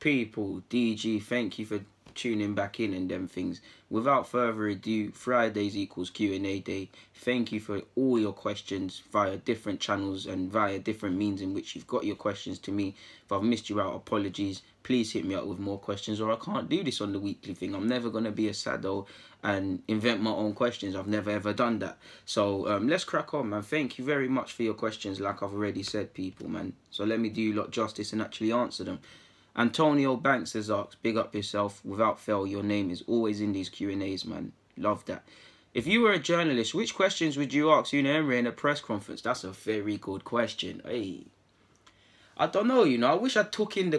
People, DG, thank you for tuning back in and them things. Without further ado, Fridays equals Q&A day. Thank you for all your questions via different channels and via different means in which you've got your questions to me. If I've missed you out, apologies. Please hit me up with more questions, or I can't do this on the weekly thing. I'm never going to be a sado and invent my own questions. I've never ever done that. So let's crack on, man. Thank you very much for your questions, like I've already said, people, man. So let me do you lot justice and actually answer them. Antonio Banks has asked, big up yourself. Without fail, your name is always in these Q&As, man. Love that. If you were a journalist, which questions would you ask Unai Emery in a press conference? That's a very good question. Hey, I don't know, you know. I wish I'd taken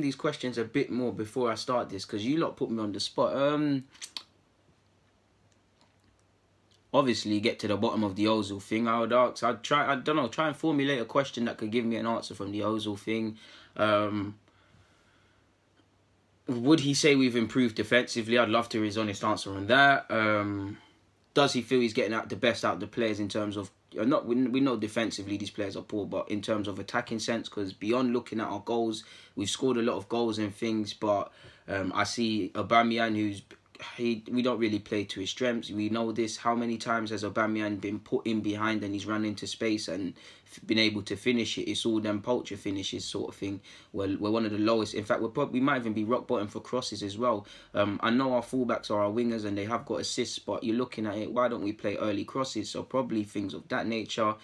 these questions a bit more before I start this, because you lot put me on the spot. Obviously, get to the bottom of the Ozil thing. I would ask. I'd try. I don't know. Try and formulate a question that could give me an answer from the Ozil thing. Would he say we've improved defensively? I'd love to hear his honest answer on that. Does he feel he's getting the best out of the players in terms of... We know defensively these players are poor, but in terms of attacking sense, because beyond looking at our goals, we've scored a lot of goals and things, but I see Aubameyang, we don't really play to his strengths. We know this. How many times has Aubameyang been put in behind and he's run into space and been able to finish it? It's all them poacher finishes sort of thing. We're one of the lowest. In fact, we might even be rock bottom for crosses as well. I know our fullbacks are our wingers and they have got assists, but you're looking at it, why don't we play early crosses? So probably things of that nature.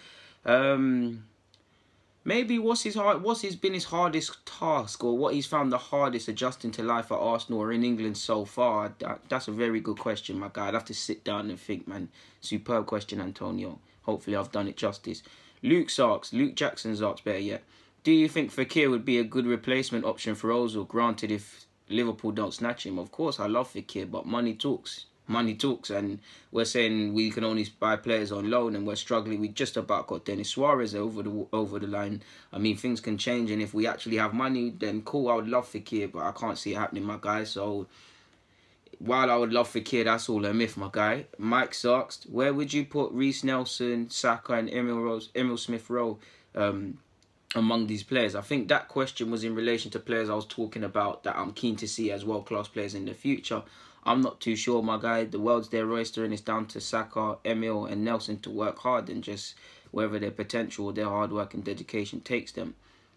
Maybe what's been his hardest task, or what he's found the hardest adjusting to life at Arsenal or in England so far? That's a very good question, my guy. I'd have to sit down and think, man. Superb question, Antonio. Hopefully I've done it justice. Luke Jackson's asked, better yet. Do you think Fekir would be a good replacement option for Ozil, granted if Liverpool don't snatch him? Of course, I love Fekir, but money talks. Money talks, and we're saying we can only buy players on loan, and we're struggling. We just about got Denis Suarez over the line. I mean, things can change, and if we actually have money, then cool. I would love Fekir, but I can't see it happening, my guy. So while I would love Fekir, that's all a myth, my guy. Mike asked, where would you put Reece Nelson, Saka, and Emil Smith-Rowe among these players? I think that question was in relation to players I was talking about that I'm keen to see as world-class players in the future. I'm not too sure, my guy. The world's their oyster, and it's down to Saka, Emil, and Nelson to work hard and just wherever their potential or their hard work and dedication takes them.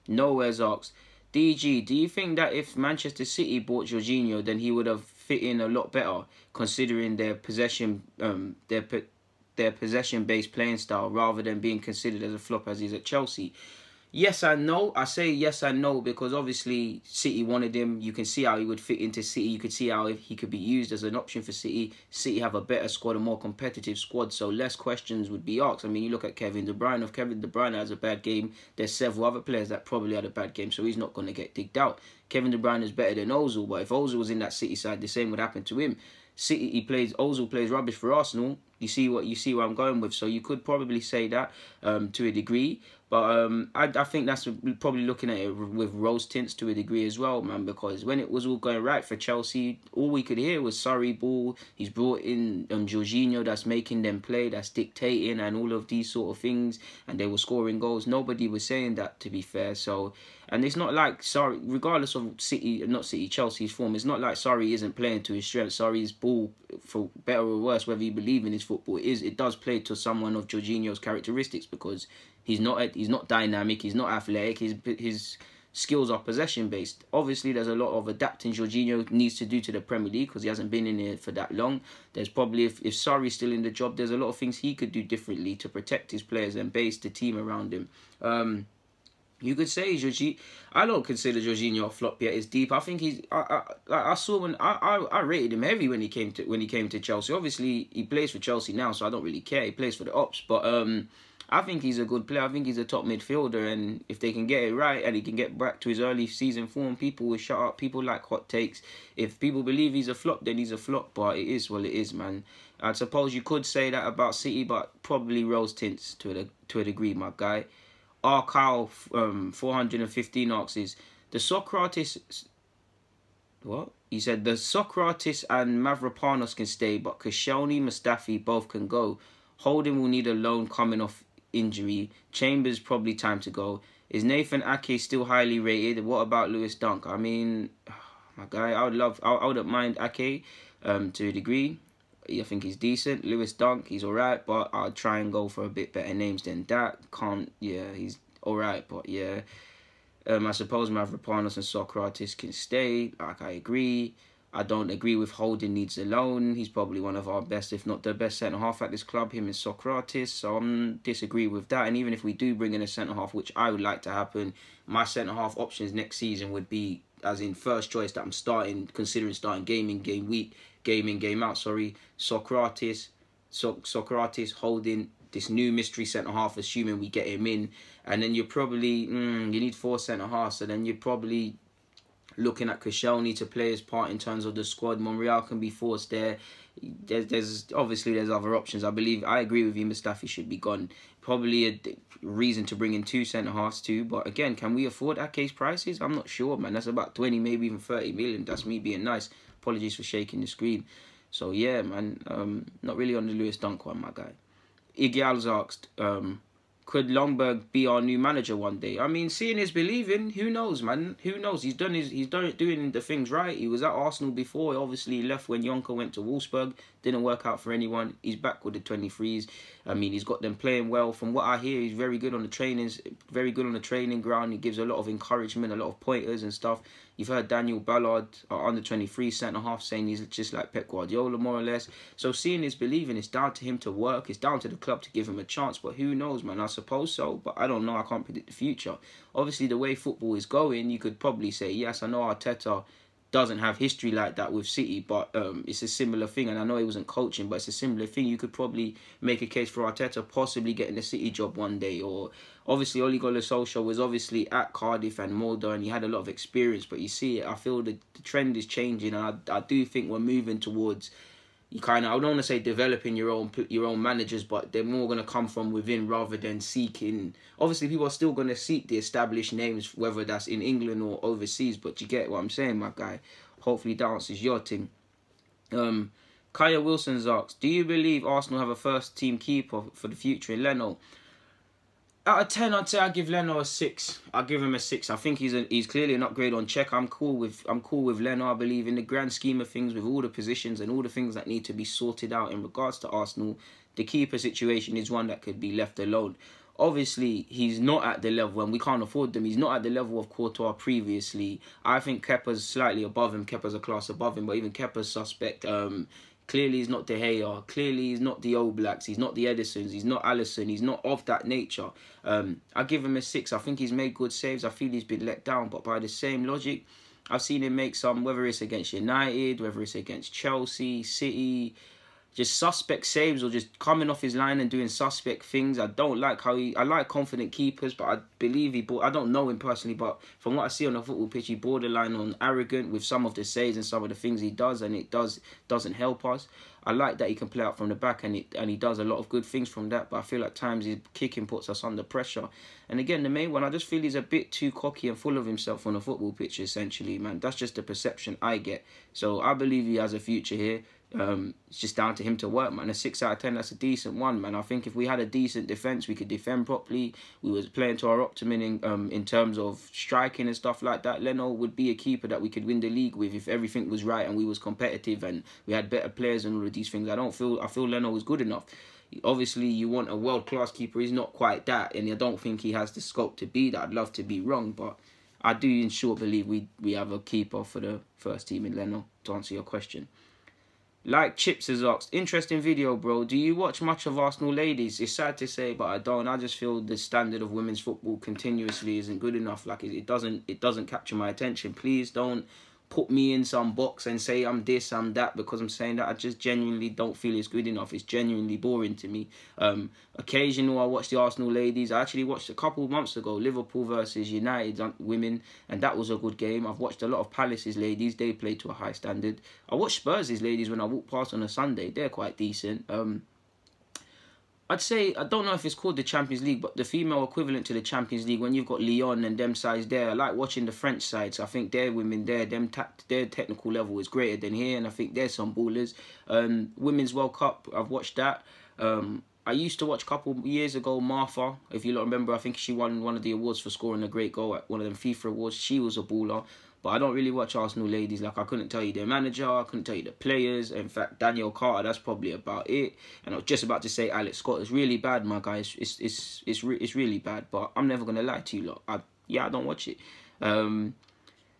Nowhere's asked, DG, do you think that if Manchester City bought Jorginho, then he would have fit in a lot better, considering their possession-based playing style, rather than being considered as a flop as he's at Chelsea? Yes and no. I say yes and no because obviously City wanted him. You can see how he would fit into City. You could see how he could be used as an option for City. City have a better squad, a more competitive squad, so less questions would be asked. I mean, you look at Kevin De Bruyne. If Kevin De Bruyne has a bad game, there's several other players that probably had a bad game, so he's not going to get digged out. Kevin De Bruyne is better than Ozil, but if Ozil was in that City side, the same would happen to him. Ozil plays rubbish for Arsenal. You see where I'm going with. So you could probably say that to a degree. But I think that's probably looking at it with rose tints to a degree as well, man, because when it was all going right for Chelsea, all we could hear was sorry ball. He's brought in Jorginho that's making them play, that's dictating and all of these sort of things, and they were scoring goals. Nobody was saying that, to be fair. So, and it's not like sorry, regardless of Chelsea's form, it's not like sorry isn't playing to his strength. Sorry's ball, for better or worse, whether you believe in his football, it does play to someone of Jorginho's characteristics, because he's not dynamic, he's not athletic, his skills are possession based. Obviously there's a lot of adapting Jorginho needs to do to the Premier League because he hasn't been in it for that long. There's probably, if Sarri's still in the job, there's a lot of things he could do differently to protect his players and base the team around him. You could say I don't consider Jorginho a flop yet. It's deep. I think I rated him heavy when he came to Chelsea. Obviously he plays for Chelsea now, so I don't really care. He plays for the Ops, but I think he's a good player. I think he's a top midfielder, and if they can get it right and he can get back to his early season form, people will shut up. People like hot takes. If people believe he's a flop, then he's a flop, but it is what it is, man. I suppose you could say that about City, but probably rose tints to a degree, my guy. Kyle 415 asks, the Socrates... What? He said, the Socrates and Mavropanos can stay, but Koscielny, Mustafi both can go. Holding will need a loan coming off injury. Chambers probably time to go. Is Nathan Ake still highly rated? What about Lewis Dunk? I mean, my guy, I wouldn't mind Ake to a degree. I think he's decent. Lewis Dunk, he's alright, but I'll try and go for a bit better names than that. He's alright, but yeah. I suppose Mavropanos and Socrates can stay. Like, I agree. I don't agree with holding Leeds alone. He's probably one of our best, if not the best centre-half at this club, him and Socrates. So I disagree with that. And even if we do bring in a centre-half, which I would like to happen, my centre-half options next season would be, as in first choice that I'm considering starting game in, game out. Socrates, holding this new mystery centre-half, assuming we get him in. And then you're probably, you need 4 centre-halves. So then you're probably looking at Koscielny to play his part in terms of the squad. Monreal can be forced there. There's other options. I agree with you, Mustafi should be gone. Probably a reason to bring in 2 centre-halves too. But again, can we afford Ake's prices? I'm not sure, man. That's about 20, maybe even 30 million. That's me being nice. Apologies for shaking the screen. So yeah, man. Not really on the Lewis Dunk one, my guy. Igyal's asked, could Ljungberg be our new manager one day? I mean, seeing is believing. Who knows, man? Who knows? He's doing the things right. He was at Arsenal before. He obviously left when Jonker went to Wolfsburg. Didn't work out for anyone. He's back with the 23s. I mean, he's got them playing well. From what I hear, he's very good on the trainings. Very good on the training ground. He gives a lot of encouragement, a lot of pointers and stuff. You've heard Daniel Ballard, under 23 centre-half, saying he's just like Pep Guardiola, more or less. So seeing is believing. It's down to him to work. It's down to the club to give him a chance. But who knows, man? I suppose so. But I don't know. I can't predict the future. Obviously, the way football is going, you could probably say, yes, I know Arteta doesn't have history like that with City, but it's a similar thing. And I know he wasn't coaching, but it's a similar thing. You could probably make a case for Arteta possibly getting the City job one day. Or obviously, Ole Gunnar Solskjaer was obviously at Cardiff and Molde, and he had a lot of experience. But you see, I feel the trend is changing, and I do think we're moving towards, I don't want to say developing your own managers, but they're more going to come from within rather than seeking. Obviously, people are still going to seek the established names, whether that's in England or overseas, but you get what I'm saying, my guy. Hopefully that answers your thing. Kaya Wilson's asked, do you believe Arsenal have a first-team keeper for the future in Leno? Out of 10, I'd say I'd give Leno a 6. I'll give him a 6. I think he's clearly an upgrade on Czech. I'm cool with Leno. I believe in the grand scheme of things, with all the positions and all the things that need to be sorted out in regards to Arsenal, the keeper situation is one that could be left alone. Obviously, he's not at the level, and we can't afford them. He's not at the level of Courtois previously. I think Kepa's slightly above him. Kepa's a class above him, but even Kepa's suspect. Clearly, he's not De Gea. Clearly, he's not the Oblaks. He's not the Edisons. He's not Alisson. He's not of that nature. I give him a 6. I think he's made good saves. I feel he's been let down. But by the same logic, I've seen him make some, whether it's against United, whether it's against Chelsea, City, just suspect saves or just coming off his line and doing suspect things. I don't like I like confident keepers, but I believe I don't know him personally, but from what I see on the football pitch, he borderline on arrogant with some of the saves and some of the things he does, and it doesn't help us. I like that he can play out from the back, and he does a lot of good things from that, but I feel at times his kicking puts us under pressure. And again, the main one, I just feel he's a bit too cocky and full of himself on the football pitch, essentially, man. That's just the perception I get. So I believe he has a future here. It's just down to him to work, man. A 6 out of 10, that's a decent one, man. I think if we had a decent defence, we could defend properly. We was playing to our optimum in terms of striking and stuff like that. Leno would be a keeper that we could win the league with if everything was right and we was competitive and we had better players and all of these things. I feel Leno was good enough. Obviously, you want a world-class keeper. He's not quite that, and I don't think he has the scope to be that. I'd love to be wrong, but I do in short believe we have a keeper for the first team in Leno, to answer your question. Like Chips has asked, interesting video, bro. Do you watch much of Arsenal ladies? It's sad to say, but I don't. I just feel the standard of women's football continuously isn't good enough. Like it doesn't capture my attention. Please don't put me in some box and say I'm this, I'm that, because I'm saying that. I just genuinely don't feel it's good enough. It's genuinely boring to me. Occasionally I watch the Arsenal ladies. I actually watched a couple of months ago Liverpool versus United women, and that was a good game. I've watched a lot of Palace's ladies. They play to a high standard. I watched Spurs' ladies when I walk past on a Sunday. They're quite decent. I'd say, I don't know if it's called the Champions League, but the female equivalent to the Champions League, when you've got Lyon and them sides there, I like watching the French sides. I think their women there, their technical level is greater than here, and I think there's some ballers. Women's World Cup, I've watched that. I used to watch a couple years ago, Martha. If you lot remember, I think she won one of the awards for scoring a great goal at one of them FIFA awards. She was a baller. But I don't really watch Arsenal ladies. Like, I couldn't tell you their manager. I couldn't tell you the players. In fact, Daniel Carter, that's probably about it. And I was just about to say Alex Scott. It's really bad, my guys. It's really bad. But I'm never going to lie to you lot. I don't watch it.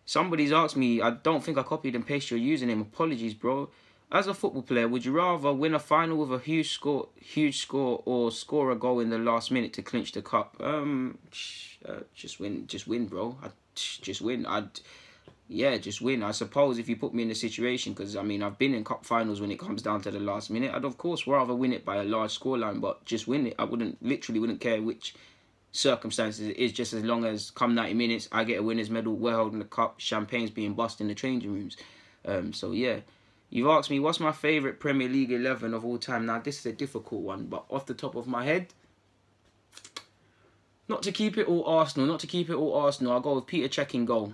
Somebody's asked me, I don't think I copied and pasted your username. Apologies, bro. As a football player, would you rather win a final with a huge score, or score a goal in the last minute to clinch the cup? Just win, bro. Just win. Just win. I suppose if you put me in a situation, because, I mean, I've been in cup finals when it comes down to the last minute, I'd, of course, rather win it by a large scoreline, but just win it. I wouldn't care which circumstances it is, just as long as come 90 minutes, I get a winner's medal, we're holding the cup, champagne's being bust in the changing rooms. So, yeah. You've asked me, what's my favourite Premier League 11 of all time? Now, this is a difficult one, but off the top of my head, not to keep it all Arsenal, I'll go with Peter Cech in goal.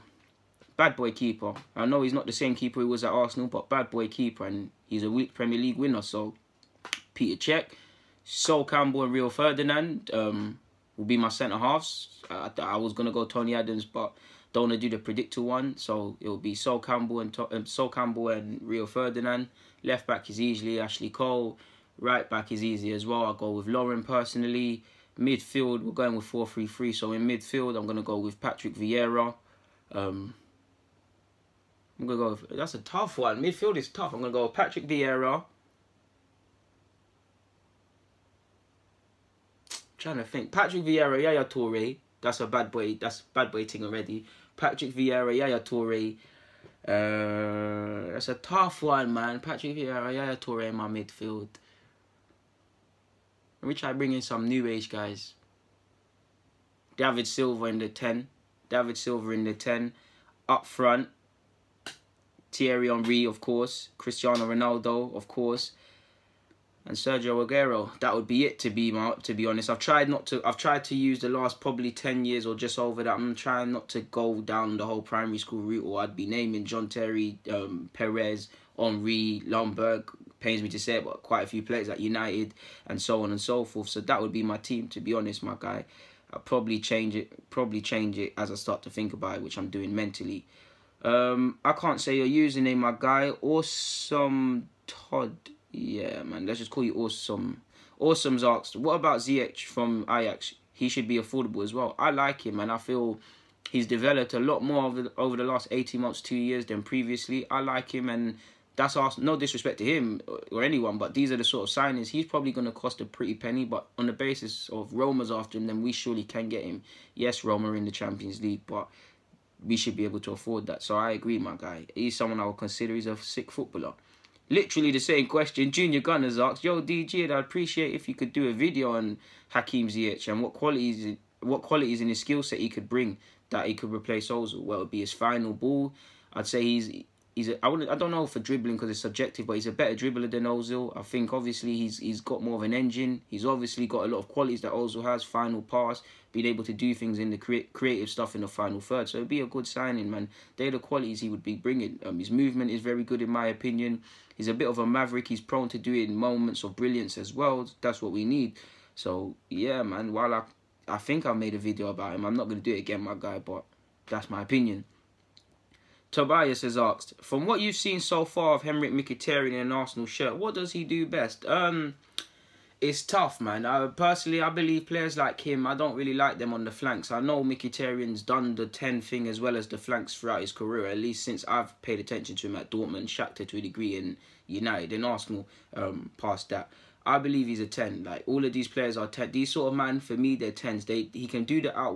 Bad boy keeper. I know he's not the same keeper he was at Arsenal, but bad boy keeper, and he's a Premier League winner. So Peter Cech, Sol Campbell and Rio Ferdinand will be my centre halves. I was gonna go Tony Adams, but don't want to do the predictor one, so it will be Sol Campbell and Rio Ferdinand. Left back is easily Ashley Cole. Right back is easy as well. I'll go with Lauren personally. Midfield, we're going with 4-3-3. So in midfield, I'm gonna go with Patrick Vieira. I'm going to go with, that's a tough one. Midfield is tough. I'm going to go with Patrick Vieira. Trying to think. Patrick Vieira, Yaya Toure. That's a bad boy. That's bad boy thing already. Patrick Vieira, Yaya Toure. That's a tough one, man. Patrick Vieira, Yaya Toure in my midfield. Let me try bringing some new age guys. David Silva in the 10. Up front, Thierry Henry, of course. Cristiano Ronaldo, of course. And Sergio Aguero. That would be it, to be honest. I've tried to use the last probably 10 years or just over that. I'm trying not to go down the whole primary school route, or I'd be naming John Terry, Perez, Henry, Ljungberg. Pains me to say it, but quite a few players at United and so on and so forth. So that would be my team, to be honest, my guy. I'll probably change it as I start to think about it, which I'm doing mentally. I can't say your username, my guy. Awesome Todd. Yeah, man. Let's just call you Awesome. Awesome's asked, what about Ziyech from Ajax? He should be affordable as well. I like him, man. I feel he's developed a lot more over the last 18 months, 2 years than previously. I like him, and that's no disrespect to him or anyone, but these are the sort of signings. He's probably going to cost a pretty penny, but on the basis of Roma's after him, then we surely can get him. Yes, Roma are in the Champions League, but we should be able to afford that. So I agree, my guy. He's someone I would consider. He's a sick footballer. Literally the same question. Junior Gunners asked, yo, DG, I'd appreciate if you could do a video on Hakim Ziyech and what qualities in his skill set he could bring that he could replace Ozil. Well, it would be his final ball. I'd say I don't know for dribbling because it's subjective, but he's a better dribbler than Ozil. I think obviously he's got more of an engine. He's obviously got a lot of qualities that Ozil has. Final pass, being able to do things in the creative stuff in the final third. So it'd be a good signing, man. They're the qualities he would be bringing. His movement is very good in my opinion. He's a bit of a maverick. He's prone to doing moments of brilliance as well. That's what we need. So yeah, man. While I think I made a video about him, I'm not going to do it again, my guy, but that's my opinion. Tobias has asked, from what you've seen so far of Henrik Mkhitaryan in an Arsenal shirt, what does he do best? It's tough, man. Personally, I believe players like him, I don't really like them on the flanks. I know Mkhitaryan's done the 10 thing as well as the flanks throughout his career, at least since I've paid attention to him at Dortmund, Shakhtar to a degree, in United, in Arsenal, past that. I believe he's a 10. Like, all of these players are 10. These sort of man, for me, they're 10s. He can do the out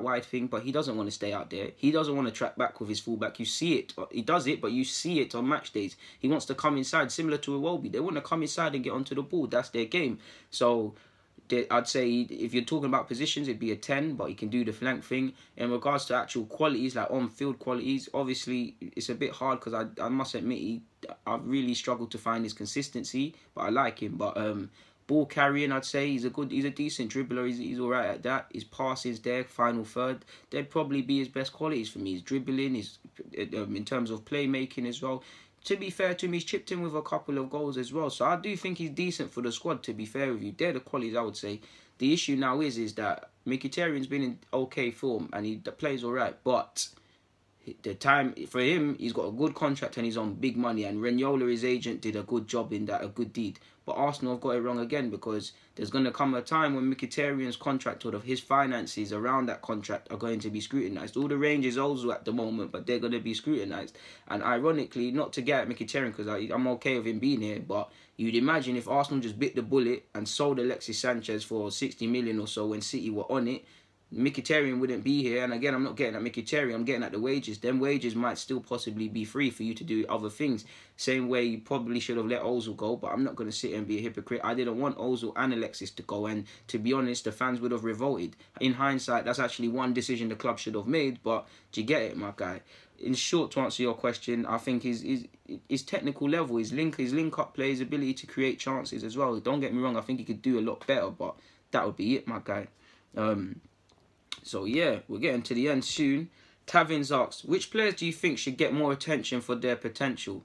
wide thing, but he doesn't want to stay out there. He doesn't want to track back with his fullback. You see it. He does it, but you see it on match days. He wants to come inside, similar to Iwobi. They want to come inside and get onto the ball. That's their game. So I'd say if you're talking about positions, it'd be a 10, but he can do the flank thing. In regards to actual qualities, like on-field qualities, obviously it's a bit hard because I must admit I've really struggled to find his consistency, but I like him. But ball carrying, I'd say he's a decent dribbler. He's all right at that. His passing's there, final third. They'd probably be his best qualities for me. His dribbling, his in terms of playmaking as well. to be fair to him, he's chipped in with a couple of goals as well. So I do think he's decent for the squad, to be fair with you. They're the qualities I would say. The issue now is that Mkhitaryan's been in okay form and he plays all right, but the time for him, he's got a good contract and he's on big money, and Regnola, his agent, did a good job in that, a good deed. But Arsenal have got it wrong again, because there's going to come a time when Mkhitaryan's contract, or his finances around that contract, are going to be scrutinised. All the ranges also at the moment, but they're going to be scrutinised. And ironically, not to get at Mkhitaryan, because I'm okay with him being here, but you'd imagine if Arsenal just bit the bullet and sold Alexis Sanchez for 60 million or so when City were on it, Mkhitaryan wouldn't be here. And again, I'm not getting at Mkhitaryan, I'm getting at the wages. Them wages might still possibly be free for you to do other things. Same way you probably should have let Ozil go, but I'm not going to sit here and be a hypocrite. I didn't want Ozil and Alexis to go, and to be honest, the fans would have revolted. In hindsight, that's actually one decision the club should have made, but do you get it, my guy? In short, to answer your question, I think his technical level, his link-up play, his ability to create chances as well. Don't get me wrong, I think he could do a lot better, but that would be it, my guy. So yeah, we're getting to the end soon. Tavins asks, which players do you think should get more attention for their potential?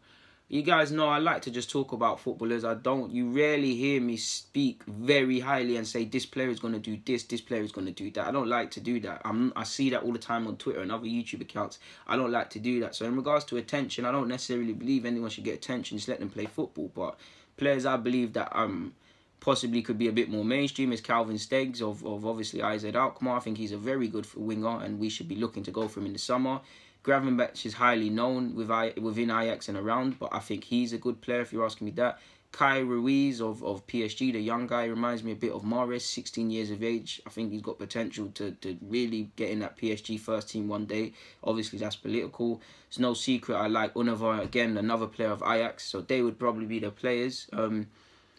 You guys know I like to just talk about footballers. You rarely hear me speak very highly and say this player is going to do this player is going to do that. I don't like to do that. I see that all the time on Twitter and other YouTube accounts. I don't like to do that. So in regards to attention, I don't necessarily believe anyone should get attention. Just let them play football. But players I believe that possibly could be a bit more mainstream is Calvin Steggs of obviously AZ Alkmaar. I think he's a very good winger and we should be looking to go for him in the summer. Gravenberch is highly known within Ajax and around, but I think he's a good player if you're asking me that. Kai Ruiz of PSG, the young guy, reminds me a bit of Mahrez, 16 years of age. I think he's got potential to really get in that PSG first team one day. Obviously, that's political. It's no secret I like Unava, again, another player of Ajax, so they would probably be the players.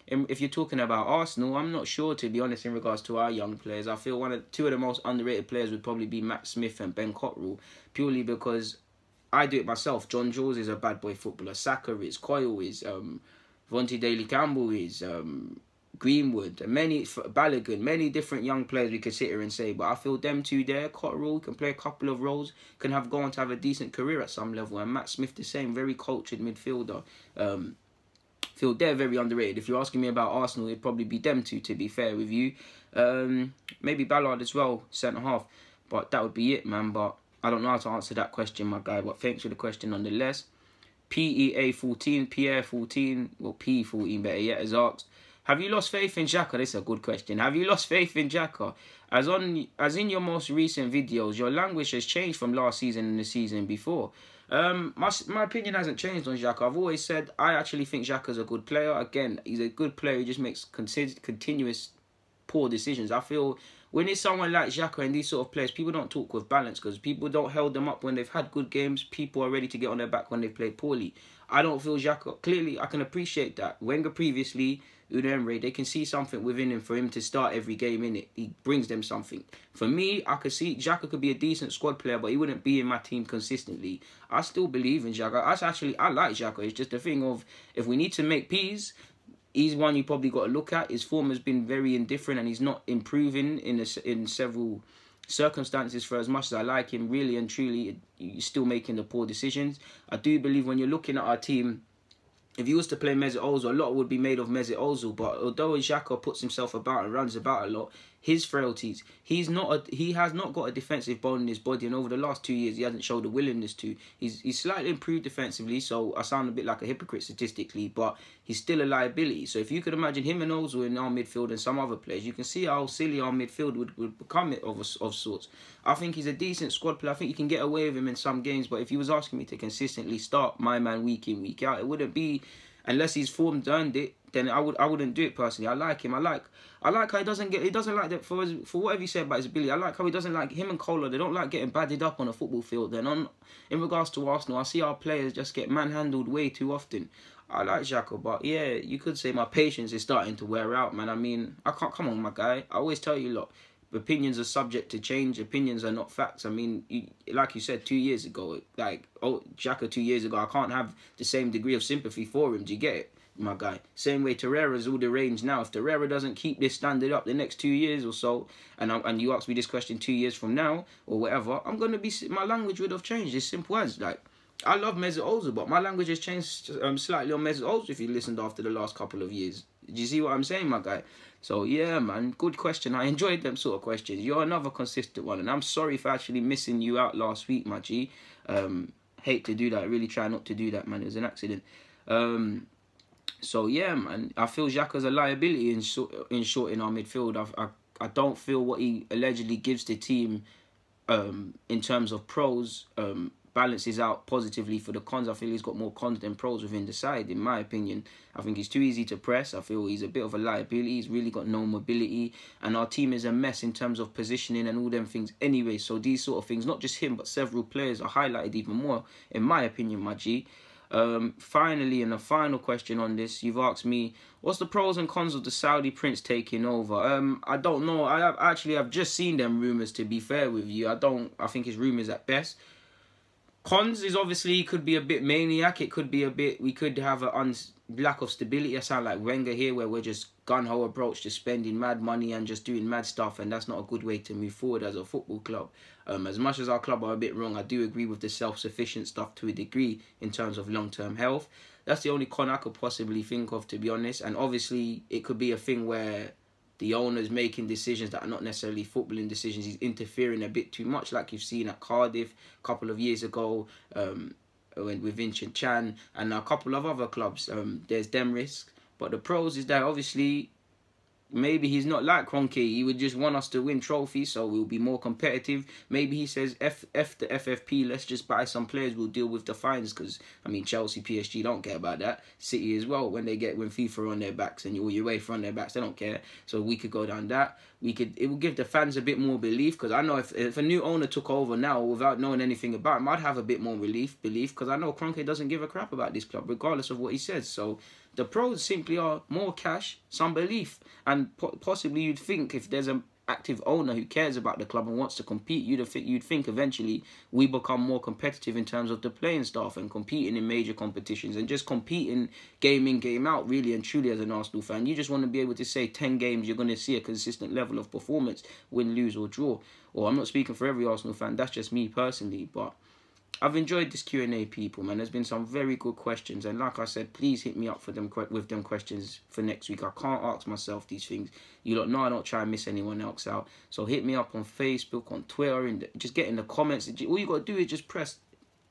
If you're talking about Arsenal, I'm not sure, to be honest, in regards to our young players. I feel two of the most underrated players would probably be Matt Smith and Ben Cotterill, purely because I do it myself. John Jules is a bad boy footballer. Saka is, Coyle is, Vontae Daly-Campbell is, Greenwood, Balogun, many different young players we could sit here and say, but I feel them two there, Cotterill can play a couple of roles, can go on to have a decent career at some level, and Matt Smith the same, very cultured midfielder. Feel they're very underrated. If you're asking me about Arsenal, it'd probably be them two, to be fair with you. Maybe Ballard as well, centre-half. But that would be it, man. But I don't know how to answer that question, my guy. But thanks for the question nonetheless. PEA14, Pierre14, well, P14 better yet, has asked, have you lost faith in Xhaka? This is a good question. Have you lost faith in Xhaka? As in your most recent videos, your language has changed from last season and the season before. My opinion hasn't changed on Xhaka. I've always said I actually think Xhaka's a good player. Again, he's a good player. He just makes continuous poor decisions. I feel when it's someone like Xhaka and these sort of players, people don't talk with balance because people don't hold them up when they've had good games. People are ready to get on their back when they play poorly. I don't feel Xhaka. Clearly, I can appreciate that. Wenger previously, Unai Emery, they can see something within him for him to start every game in it. He brings them something. For me, I could see Xhaka could be a decent squad player, but he wouldn't be in my team consistently. I still believe in Xhaka. I like Xhaka. It's just a thing of, if we need to make peas, he's one you probably got to look at. His form has been very indifferent and he's not improving in several circumstances. For as much as I like him, really and truly, he's still making the poor decisions. I do believe when you're looking at our team, if he was to play Mesut Ozil, a lot would be made of Mesut Ozil. But although Xhaka puts himself about and runs about a lot, his frailties, he has not got a defensive bone in his body, and over the last 2 years he hasn't showed a willingness to. He's slightly improved defensively, so I sound a bit like a hypocrite statistically, but he's still a liability. So if you could imagine him and Ozil in our midfield and some other players, you can see how silly our midfield would become of sorts. I think he's a decent squad player. I think you can get away with him in some games, but if he was asking me to consistently start my man week in, week out, it wouldn't be, unless his form earned it, then I wouldn't do it personally. I like him. I like how he doesn't like that for whatever he said about his ability. I like how he doesn't like him and Kohler. They don't like getting badded up on a football field. Then in regards to Arsenal, I see our players just get manhandled way too often. I like Xhaka, but yeah, you could say my patience is starting to wear out, man. I mean, I can't, come on, my guy. I always tell you, look, opinions are subject to change. Opinions are not facts. I mean, like you said 2 years ago, Xhaka 2 years ago, I can't have the same degree of sympathy for him. Do you get it, my guy? Same way Torreira's all the range now. If Torreira doesn't keep this standard up the next 2 years or so, and you ask me this question 2 years from now or whatever, I'm gonna be, my language would have changed. As simple as, like, I love Mesut Ozil, but my language has changed slightly on Mesut Ozil if you listened after the last couple of years. Do you see what I'm saying, my guy? So, yeah, man, good question. I enjoyed them sort of questions. You're another consistent one, and I'm sorry for actually missing you out last week, my G. Hate to do that. Really try not to do that, man. It was an accident. So, yeah, man, I feel Xhaka's a liability in short in our midfield. I don't feel what he allegedly gives the team in terms of pros balances out positively for the cons. I feel he's got more cons than pros within the side, in my opinion. I think he's too easy to press. I feel he's a bit of a liability. He's really got no mobility. And our team is a mess in terms of positioning and all them things anyway. So these sort of things, not just him, but several players are highlighted even more, in my opinion, my G. Finally, and a final question on this, you've asked me, what's the pros and cons of the Saudi prince taking over? I don't know. I've just seen them rumours, to be fair with you. I think it's rumours at best. Cons is obviously he could be a bit maniac. It could be a bit, we could have a lack of stability. I sound like Wenger here, where we're just gun-ho approach to spending mad money and just doing mad stuff, and that's not a good way to move forward as a football club. As much as our club are a bit wrong, I do agree with the self-sufficient stuff to a degree in terms of long-term health. That's the only con I could possibly think of, to be honest. And obviously, it could be a thing where the owner's making decisions that are not necessarily footballing decisions. He's interfering a bit too much, like you've seen at Cardiff a couple of years ago with Vincent Chan and a couple of other clubs. There's them risks. But the pros is that obviously maybe he's not like Kroenke. He would just want us to win trophies, so we'll be more competitive. Maybe he says, F the FFP, let's just buy some players, we'll deal with the fines. Because, I mean, Chelsea, PSG don't care about that. City as well, when FIFA are on their backs and all UEFA on their backs, they don't care. So we could go down that. It will give the fans a bit more belief, because I know if a new owner took over now without knowing anything about him, I'd have a bit more belief, because I know Kroenke doesn't give a crap about this club, regardless of what he says. So the pros simply are more cash, some belief, and possibly you'd think if there's an active owner who cares about the club and wants to compete, you'd think eventually we become more competitive in terms of the playing staff and competing in major competitions and just competing game in, game out, really and truly. As an Arsenal fan, you just want to be able to say 10 games you're going to see a consistent level of performance, win, lose or draw. Or I'm not speaking for every Arsenal fan, that's just me personally, but I've enjoyed this Q&A, people, man. There's been some very good questions, and like I said, please hit me up with them questions for next week. I can't ask myself these things. You lot know I don't try and miss anyone else out. So hit me up on Facebook, on Twitter, and just get in the comments. All you got to do is just press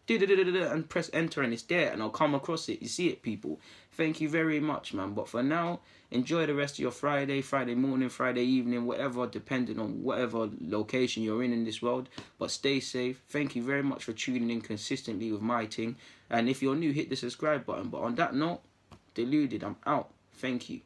and press enter, and it's there, and I'll come across it. You see it, people. Thank you very much, man. But for now, enjoy the rest of your Friday morning, Friday evening, whatever, depending on whatever location you're in this world. But stay safe. Thank you very much for tuning in consistently with my thing. And if you're new, hit the subscribe button. But on that note, deluded, I'm out. Thank you.